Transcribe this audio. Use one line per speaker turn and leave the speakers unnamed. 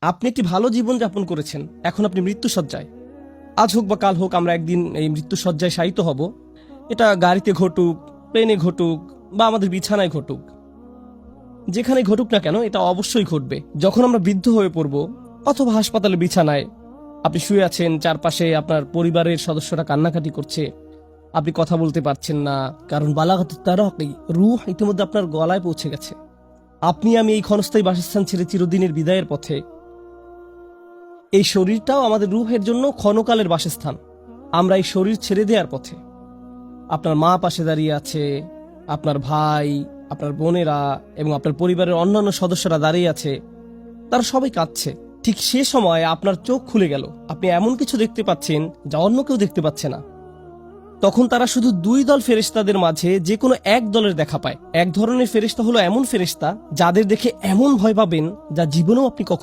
আপনি একটি ভালো জীবন যাপন করেছেন, এখন আপনি মৃত্যুশয্যায়। আজ হোক বা কাল হোক আমরা একদিন এই মৃত্যুশয্যায় শায়িত হব। এটা গাড়িতে ঘটুক, প্লেনে ঘটুক বা আমাদের বিছানায় ঘটুক, যেখানে ঘটুক না কেন এটা অবশ্যই ঘটবে। যখন আমরা বৃদ্ধ হয়ে পড়ব অথবা হাসপাতালে বিছানায় আপনি শুয়ে আছেন, চারপাশে আপনার পরিবারের সদস্যরা কান্নাকাটি করছে, আপনি কথা বলতে পারছেন না, কারণ বালাগাত তারাকি, রূহ ইতিমধ্যে আপনার গলায় পৌঁছে গেছে। আপনি আমি এই ক্ষণস্থায়ী বাসস্থান ছেড়ে চিরদিনের বিদায়ের পথে। এই শরীরটাও আমাদের রূহের জন্য ক্ষণকালের বাসস্থান। আমরা এই শরীর ছেড়ে দেওয়ার পথে। আপনার মা পাশে দাঁড়িয়ে আছে, আপনার ভাই, আপনার বোনেরা এবং আপনার পরিবারের অন্যান্য সদস্যরা দাঁড়িয়ে আছে, তারা সবাই কাঁদছে। ঠিক সে সময় আপনার চোখ খুলে গেল, আপনি এমন কিছু দেখতে পাচ্ছেন যা অন্য কেউ দেখতে পাচ্ছে না। তখন তারা শুধু দুই দল ফেরেশতাদের মাঝে যে কোনো এক দলের দেখা পায়। এক ধরনের ফেরেশতা হলো এমন ফেরেশতা যাদের দেখে এমন ভয় পাবেন যা জীবনেও আপনি কখনো